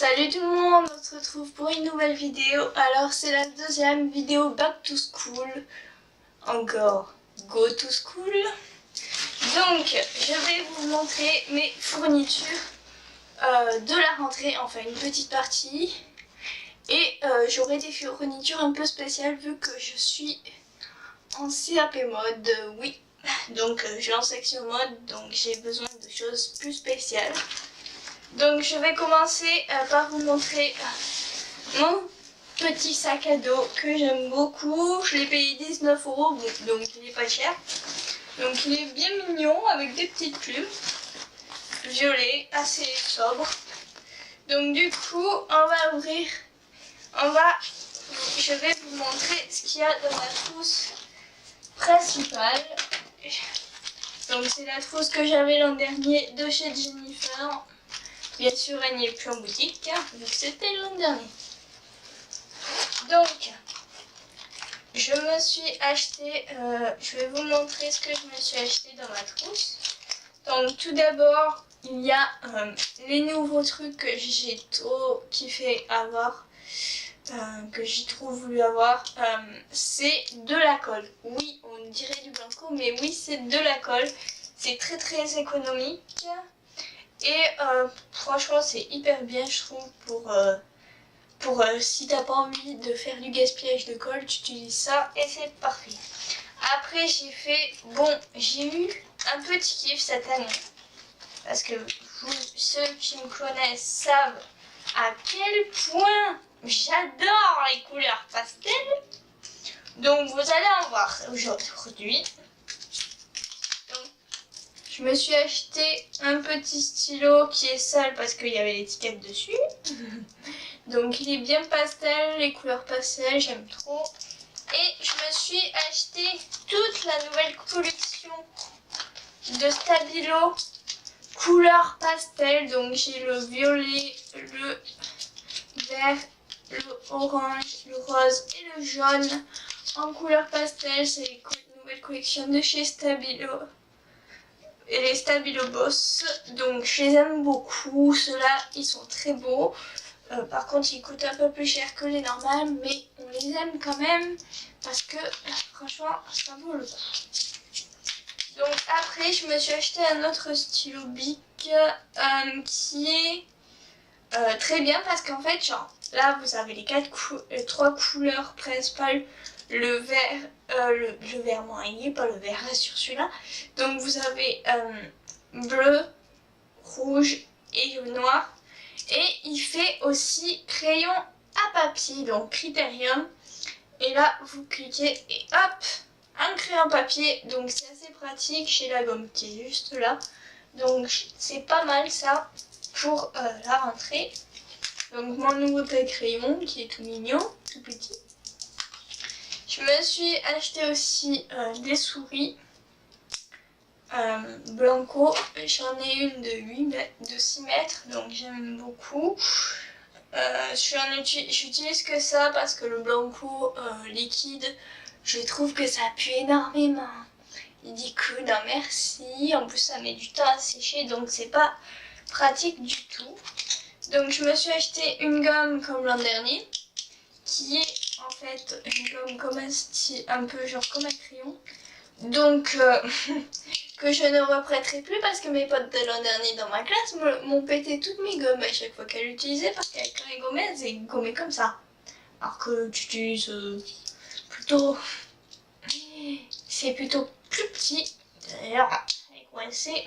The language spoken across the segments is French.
Salut tout le monde, on se retrouve pour une nouvelle vidéo. Alors c'est la deuxième vidéo Back to School. Encore Go to School. Donc je vais vous montrer mes fournitures de la rentrée, enfin une petite partie. Et j'aurai des fournitures un peu spéciales vu que je suis en CAP mode, oui. Donc je suis en section mode, donc j'ai besoin de choses plus spéciales. Donc je vais commencer par vous montrer mon petit sac à dos que j'aime beaucoup. Je l'ai payé 19 €, donc il est pas cher. Donc il est bien mignon avec des petites plumes violet, assez sobre. Donc du coup on va ouvrir, je vais vous montrer ce qu'il y a dans ma trousse principale. Donc c'est la trousse que j'avais l'an dernier de chez Jennifer. Bien sûr, elle n'y est plus en boutique, vu que c'était l'an dernier. Donc, je me suis acheté, je vais vous montrer ce que je me suis acheté dans ma trousse. Donc, tout d'abord, il y a les nouveaux trucs que j'ai trop kiffé avoir, que j'ai trop voulu avoir. C'est de la colle. Oui, on dirait du blanco, mais oui, c'est de la colle. C'est très très économique. Et franchement c'est hyper bien je trouve pour si t'as pas envie de faire du gaspillage de colle, tu utilises ça et c'est parfait. Après j'ai eu un petit kiff cette année. Parce que ceux qui me connaissent savent à quel point j'adore les couleurs pastel. Donc vous allez en voir aujourd'hui. Je me suis acheté un petit stylo qui est sale parce qu'il y avait l'étiquette dessus. Donc il est bien pastel, les couleurs pastel, j'aime trop. Et je me suis acheté toute la nouvelle collection de Stabilo couleur pastel. Donc j'ai le violet, le vert, le orange, le rose et le jaune en couleur pastel. C'est les nouvelles collections de chez Stabilo. Et les Stabilo Boss, donc je les aime beaucoup, ceux-là ils sont très beaux. Par contre ils coûtent un peu plus cher que les normales, mais on les aime quand même parce que franchement ça vaut le coup. Donc après je me suis acheté un autre stylo Bic qui est très bien parce qu'en fait genre là vous avez les trois couleurs principales. Le vert, le vert moyen, pas le vert sur celui-là. Donc vous avez bleu, rouge et noir. Et il fait aussi crayon à papier, donc Critérium. Et là vous cliquez et hop, un crayon papier. Donc c'est assez pratique chez la gomme qui est juste là. Donc c'est pas mal ça pour la rentrée. Donc mon nouveau crayon qui est tout mignon, tout petit. Je me suis acheté aussi des souris blanco. J'en ai une de 6 mètres, donc j'aime beaucoup. J'utilise que ça parce que le blanco liquide, je trouve que ça pue énormément. Il dit que non merci, en plus ça met du temps à sécher, donc c'est pas pratique du tout. Donc je me suis acheté une gomme comme l'an dernier, qui est en fait une gomme comme un peu genre comme un crayon. Donc que je ne reprêterai plus parce que mes potes de l'an dernier dans ma classe m'ont pété toutes mes gommes à chaque fois qu'elles l'utilisaient parce qu'avec quand elles gommaient, elles étaient gommées comme ça. Alors que tu utilises plutôt... C'est plutôt plus petit. D'ailleurs, elle est coincée.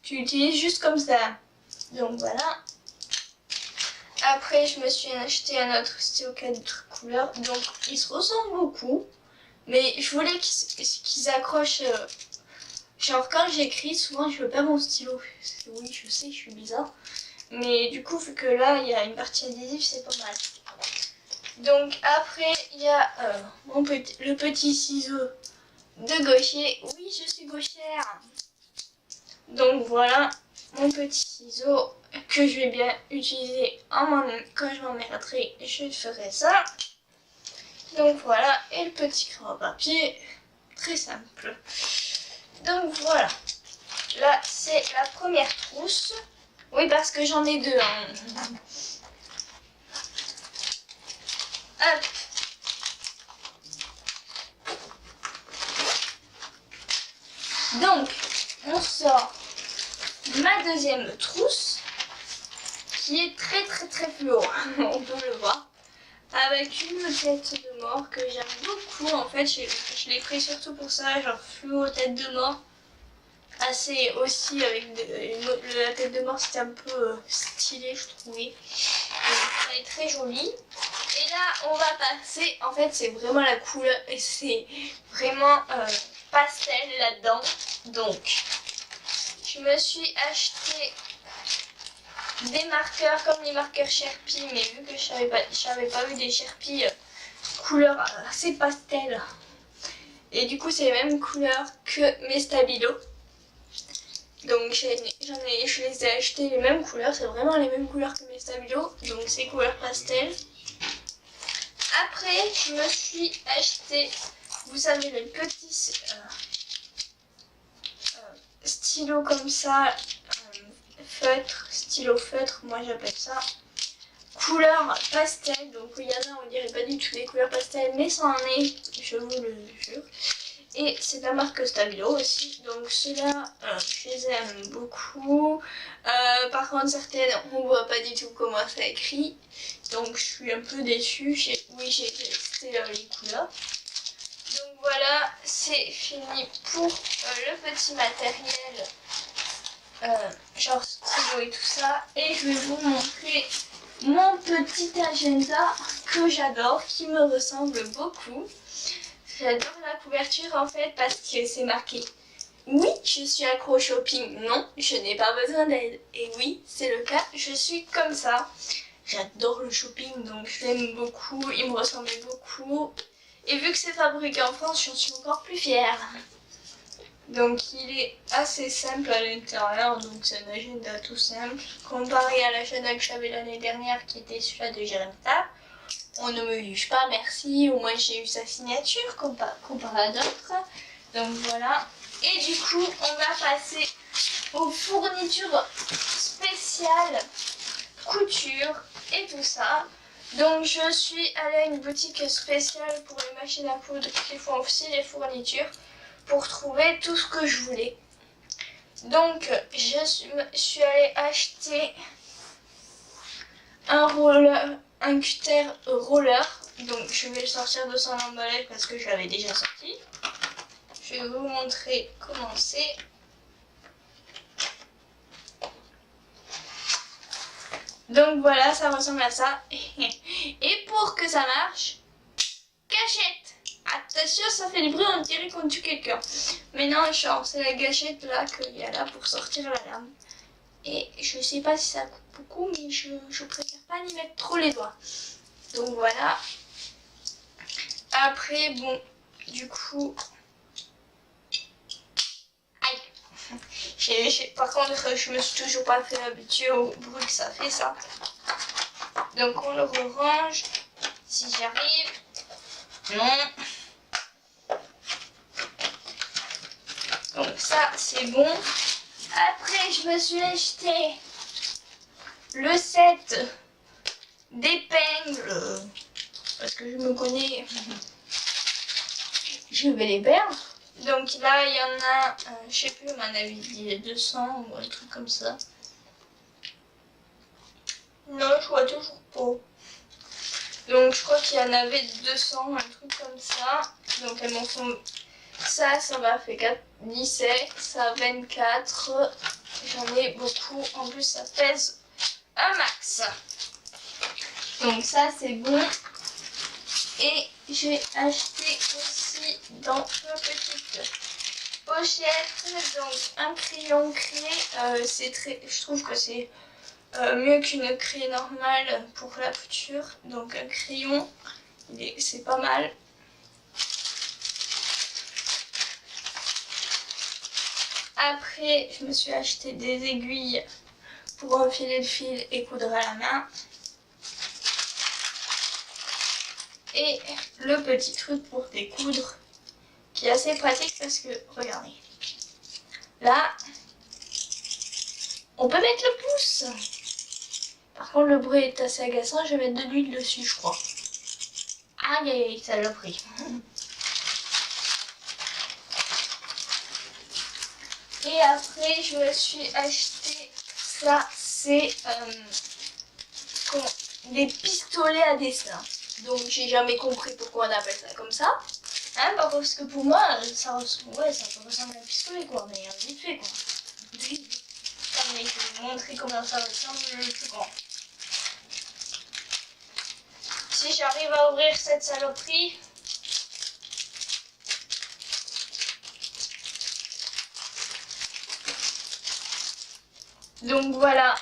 Tu utilises juste comme ça. Donc voilà. Après, je me suis acheté un autre stylo 4 couleurs. Donc, ils se ressemblent beaucoup. Mais je voulais qu'ils accrochent... genre, quand j'écris, souvent, je perds mon stylo. Oui, je sais, je suis bizarre. Mais du coup, vu que là, il y a une partie adhésive, c'est pas mal. Donc, après, il y a le petit ciseau de gaucher. Oui, je suis gauchère. Donc, voilà mon petit ciseau que je vais bien utiliser quand je m'emmerderai, je ferai ça. Donc voilà, et le petit crayon à papier, très simple. Donc voilà, là c'est la première trousse. Oui, parce que j'en ai deux. Hein. Hop. Donc, on sort ma deuxième trousse qui est très fluo, on peut le voir, avec une tête de mort que j'aime beaucoup. En fait, je l'ai pris surtout pour ça, genre fluo, tête de mort. Assez aussi avec la tête de mort, c'était un peu stylé, je trouvais. Elle est très jolie. Et là, on va passer, en fait, c'est vraiment la couleur, et c'est vraiment pastel là-dedans. Donc, je me suis acheté des marqueurs comme les marqueurs Sharpie, mais vu que je n'avais pas eu des Sharpie couleur assez pastel, et du coup c'est les mêmes couleurs que mes stabilos, donc je les ai achetés les mêmes couleurs, c'est vraiment les mêmes couleurs que mes stabilos, donc c'est couleur pastel. Après je me suis acheté, vous savez, les petits stylos comme ça, feutre, stylo feutre, moi j'appelle ça, couleur pastel. Donc il y en a, on dirait pas du tout des couleurs pastel, mais ça en est, je vous le jure. Et c'est la marque Stabilo aussi, donc ceux-là, je les aime beaucoup. Par contre certaines, on voit pas du tout comment ça écrit, donc je suis un peu déçue. Oui, j'ai testé les couleurs. Donc voilà, c'est fini pour le petit matériel, genre stylo et tout ça. Et je vais vous montrer mon petit agenda que j'adore, qui me ressemble beaucoup. J'adore la couverture en fait parce que c'est marqué « Oui, je suis accro au shopping. Non, je n'ai pas besoin d'aide. » Et oui, c'est le cas, je suis comme ça. J'adore le shopping, donc je l'aime beaucoup, il me ressemble beaucoup. Et vu que c'est fabriqué en France, j'en suis encore plus fière. Donc il est assez simple à l'intérieur, donc c'est un agenda tout simple. Comparé à l'agenda que j'avais l'année dernière qui était celui-là de Jeremta. On ne me juge pas, merci, au moins j'ai eu sa signature comparé à d'autres. Donc voilà. Et du coup, on va passer aux fournitures spéciales, couture et tout ça. Donc je suis allée à une boutique spéciale pour les machines à coudre qui font aussi les fournitures pour trouver tout ce que je voulais. Donc je suis allée acheter un cutter roller. Donc je vais le sortir de son emballage parce que je l'avais déjà sorti. Je vais vous montrer comment c'est. Donc voilà, ça ressemble à ça. Et pour que ça marche, gâchette. Attention, ça fait du bruit, on dirait qu'on tue quelqu'un. Mais non, genre, c'est la gâchette là qu'il y a là pour sortir la lame. Et je sais pas si ça coupe beaucoup, mais je préfère pas y mettre trop les doigts. Donc voilà. Après, bon, du coup... Aïe. Par contre, je me suis toujours pas fait habituer au bruit que ça fait, ça. Donc on le range, si j'arrive. Non. Donc ça, c'est bon. Après, je me suis acheté le set d'épingles. Parce que je me connais, je vais les perdre. Donc là, il y en a, je sais plus, on m'en avait dit 200 ou un truc comme ça. Non, je vois toujours pas. Donc je crois qu'il y en avait 200, un truc comme ça. Donc elles m'en font... Ça m'a fait 17, ça 24. J'en ai beaucoup. En plus, ça pèse un max. Donc ça, c'est bon. Et j'ai acheté aussi dans une petite pochette donc un crayon craie. Je trouve que c'est mieux qu'une craie normale pour la couture. Donc un crayon, c'est pas mal. Après, je me suis acheté des aiguilles pour enfiler le fil et coudre à la main. Et le petit truc pour découdre, qui est assez pratique parce que, regardez, là, on peut mettre le pouce. Par contre, le bruit est assez agaçant. Je vais mettre de l'huile dessus, je crois. Aïe, aïe, aïe, saloperie. Et après, je me suis acheté ça. C'est des pistolets à dessin. Donc, j'ai jamais compris pourquoi on appelle ça comme ça. Hein, parce que pour moi, ça ressemble, ouais, ça peut ressembler à un pistolet, quoi. Mais vite fait, quoi. Attendez, je vais vous montrer comment ça ressemble le plus grand. Si j'arrive à ouvrir cette saloperie. Donc voilà.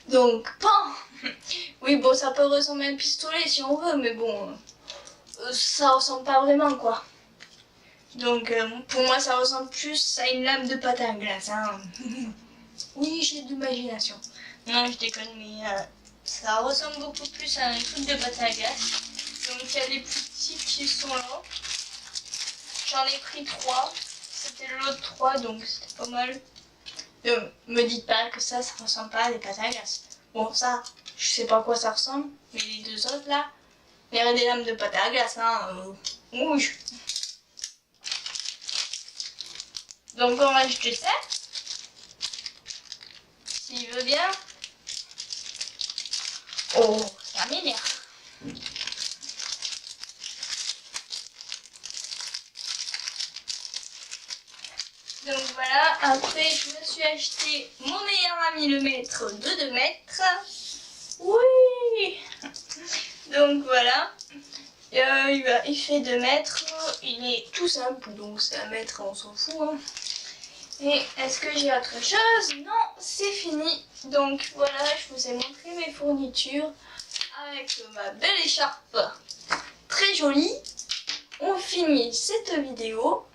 Donc, pan. Oui, bon, ça peut ressembler à un pistolet si on veut, mais bon, ça ressemble pas vraiment, quoi. Donc, pour moi, ça ressemble plus à une lame de pâte à glace, hein. Oui, j'ai de l'imagination. Non, je déconne, mais ça ressemble beaucoup plus à un truc de pâte à glace. Donc, il y a les plus petits qui sont là. J'en ai pris 3. C'était l'autre 3, donc c'était pas mal. Me dites pas que ça ressemble pas à des pâtes à glace. Bon, ça, je sais pas à quoi ça ressemble, mais les deux autres là, il y aurait des lames de pâte à glace, hein. Oui. Donc on va jeter ça. S'il veut bien. Oh, ça m'énerve. Donc voilà, après je me suis acheté mon meilleur ami le maître de 2 mètres. Oui. Donc voilà. Il fait 2 mètres. Il est tout simple, donc c'est 1 mètre, on s'en fout. Hein. Et est-ce que j'ai autre chose? Non, c'est fini. Donc voilà, je vous ai montré mes fournitures avec ma belle écharpe très jolie. On finit cette vidéo.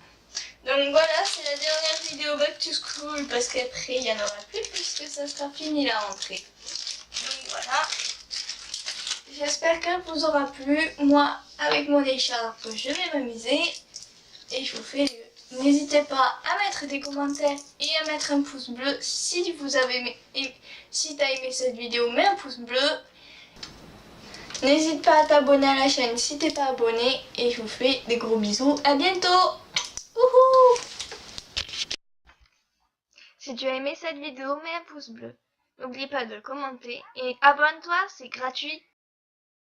Donc voilà, c'est la dernière vidéo Back to School parce qu'après il n'y en aura plus puisque ça sera fini la rentrée. Donc voilà. J'espère qu'elle vous aura plu. Moi, avec mon écharpe, je vais m'amuser. Et je vous fais... N'hésitez pas à mettre des commentaires et à mettre un pouce bleu si vous avez aimé, si tu as aimé cette vidéo, mets un pouce bleu. N'hésite pas à t'abonner à la chaîne si t'es pas abonné et je vous fais des gros bisous. À bientôt. Wouhou! Si tu as aimé cette vidéo, mets un pouce bleu. N'oublie pas de commenter et abonne-toi, c'est gratuit.